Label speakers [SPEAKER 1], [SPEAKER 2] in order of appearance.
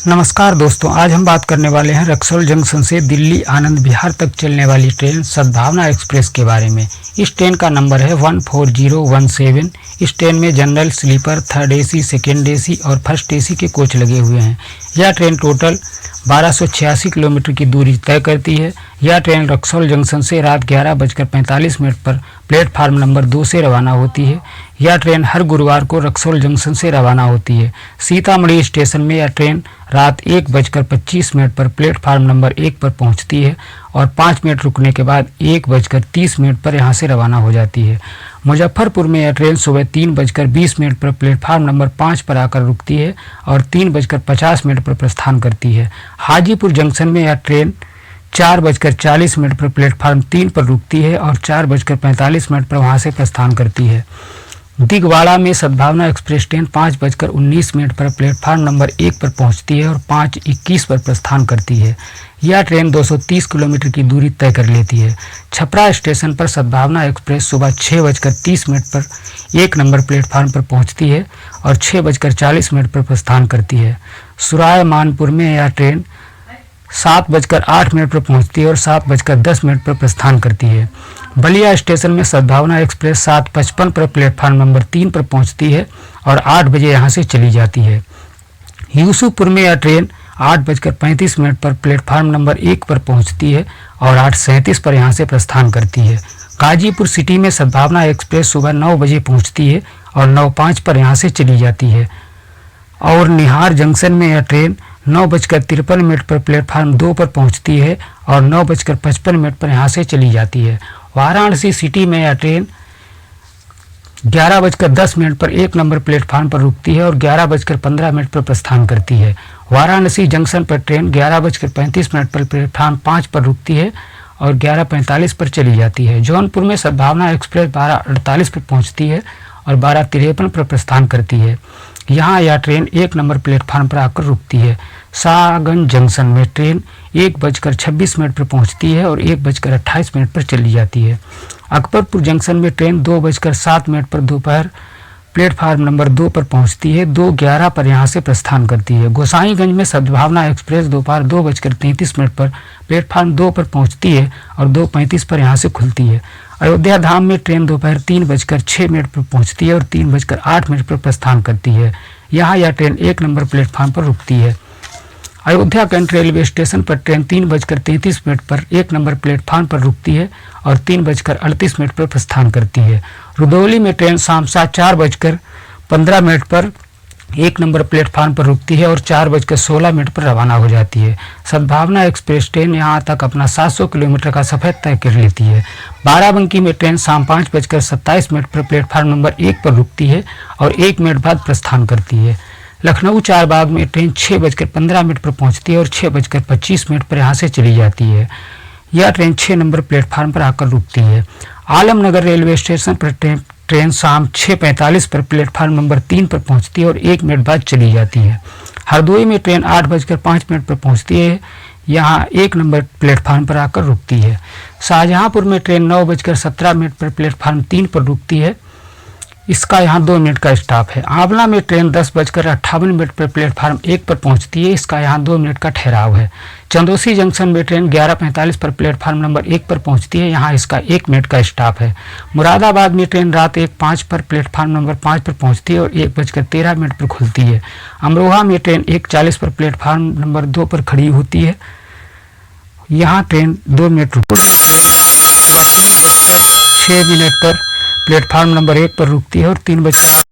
[SPEAKER 1] नमस्कार दोस्तों, आज हम बात करने वाले हैं रक्सौल जंक्शन से दिल्ली आनंद विहार तक चलने वाली ट्रेन सद्भावना एक्सप्रेस के बारे में। इस ट्रेन का नंबर है 14017। इस ट्रेन में general, sleeper, third AC, second AC और फर्स्ट एसी के कोच लगे हुए हैं। यह ट्रेन टोटल 1286 किलोमीटर की दूरी तय करती है। यह ट्रेन रक्सौल जंक्शन से रात 11:45 पर प्लेटफार्म नंबर 2 से रवाना होती है। यह ट्रेन हर गुरुवार को रक्सौल जंक्शन से रवाना होती है। सीतामढ़ी स्टेशन में यह ट्रेन रात 1:25 पर प्लेटफार्म नंबर 1 पर पहुंचती है और 5 मिनट रुकने के बाद 1:30 पर यहां से रवाना हो जाती है। मुजफ्फरपुर में यह ट्रेन सुबह 3:20 पर प्लेटफार्म नंबर 5 पर आकर रुकती है और 3:50 पर प्रस्थान करती है। हाजीपुर जंक्शन में यह ट्रेन 4:40 पर प्लेटफार्म 3 पर रुकती है और 4:45 पर वहां से प्रस्थान करती है। दिगवाड़ा में सद्भावना एक्सप्रेस ट्रेन 5:19 पर प्लेटफार्म नंबर 1 पर पहुंचती है और 5:21 पर प्रस्थान करती है। यह ट्रेन 230 किलोमीटर की दूरी तय कर लेती है। छपरा स्टेशन पर सद्भावना एक्सप्रेस सुबह 6:30 पर 1 नंबर प्लेटफार्म पर पहुंचती है और 6:40 पर प्रस्थान करती है। सुराय मानपुर में यह ट्रेन 7:08 पर पहुंचती है और 7:10 पर प्रस्थान करती है। बलिया स्टेशन में सद्भावना एक्सप्रेस 7:55 पर प्लेटफार्म नंबर 3 पर पहुंचती है और 8 बजे यहां से चली जाती है। यूसुफपुर में यह ट्रेन 8:35 पर प्लेटफार्म नंबर 1 पर पहुंचती है और 8:37 पर यहां से प्रस्थान करती है। गाजीपुर सिटी में सद्भावना एक्सप्रेस सुबह 9 बजे पहुंचती है और 9:05 पर यहां से चली जाती है। और निहार जंक्शन में यह ट्रेन 9:53 पर प्लेटफार्म 2 पर पहुंचती है और 9:55 पर यहां से चली जाती है। वाराणसी सिटी में यह ट्रेन 11:10 पर 1 नंबर प्लेटफार्म पर रुकती है और 11:15 पर प्रस्थान करती है। वाराणसी जंक्शन पर ट्रेन 11:35 पर प्लेटफार्म 5 पर रुकती है और 11:45 पर चली जाती है। जौनपुर में सद्भावना एक्सप्रेस 12:48 पर पहुंचती है और 12:53 पर प्रस्थान करती है। यहाँ यह ट्रेन 1 नंबर प्लेटफार्म पर आकर रुकती है। सागंज जंक्शन में ट्रेन 1:26 पर पहुंचती है और 1:28 पर चली जाती है। अकबरपुर जंक्शन में ट्रेन 2:07 पर दोपहर प्लेटफार्म नंबर 2 पर पहुंचती है। 2:11 पर यहां से प्रस्थान करती है। गोसाईगंज में सद्भावना एक्सप्रेस दोपहर 2:33 पर प्लेटफार्म 2 पर पहुंचती है और 2:35 पर यहां से खुलती है। अयोध्या धाम में ट्रेन दोपहर 3:06 पर पहुंचती है और 3:08 पर प्रस्थान करती है। यहाँ यह ट्रेन 1 नंबर प्लेटफार्म पर रुकती है। अयोध्या कैंट रेलवे स्टेशन पर ट्रेन 3:33 पर 1 नंबर प्लेटफार्म पर रुकती है और 3:38 पर प्रस्थान करती है। रुदौली में ट्रेन शाम 4:15 पर 1 नंबर प्लेटफार्म पर रुकती है और 4:16 पर रवाना हो जाती है। सद्भावना एक्सप्रेस ट्रेन यहाँ तक अपना 700 किलोमीटर का सफ़र तय कर लेती है। बाराबंकी में ट्रेन शाम 5:27 पर प्लेटफार्म नंबर 1 पर रुकती है और 1 मिनट बाद प्रस्थान करती है। लखनऊ चारबाग में ट्रेन 6:15 पर पहुंचती है और 6:25 पर यहाँ से चली जाती है। यह ट्रेन 6 नंबर प्लेटफार्म पर आकर रुकती है। आलमनगर रेलवे स्टेशन पर ट्रेन शाम 6:45 पर प्लेटफार्म नंबर 3 पर पहुंचती है और 1 मिनट बाद चली जाती है। हरदोई में ट्रेन 8:05 पर पहुंचती है। यहाँ 1 नंबर प्लेटफार्म पर आकर रुकती है। शाहजहांपुर में ट्रेन 9:17 पर प्लेटफार्म 3 पर रुकती है। इसका यहाँ 2 मिनट का स्टॉप है। आंवला में ट्रेन 10:58 पर प्लेटफार्म 1 पर पहुंचती है। इसका यहाँ 2 मिनट का ठहराव है। चंदोसी जंक्शन में ट्रेन 11:45 पर प्लेटफार्म नंबर 1 पर पहुंचती है। यहाँ इसका 1 मिनट का स्टॉप है। मुरादाबाद में ट्रेन रात 1:05 पर प्लेटफार्म नंबर 5 पर पहुंचती है और 1:13 पर खुलती है। अमरोहा में ट्रेन 1:40 पर प्लेटफार्म नंबर 2 पर खड़ी होती है। यहाँ ट्रेन 2 मिनट रुकती है। 3:06 पर प्लेटफार्म नंबर 1 पर रुकती है और 3:08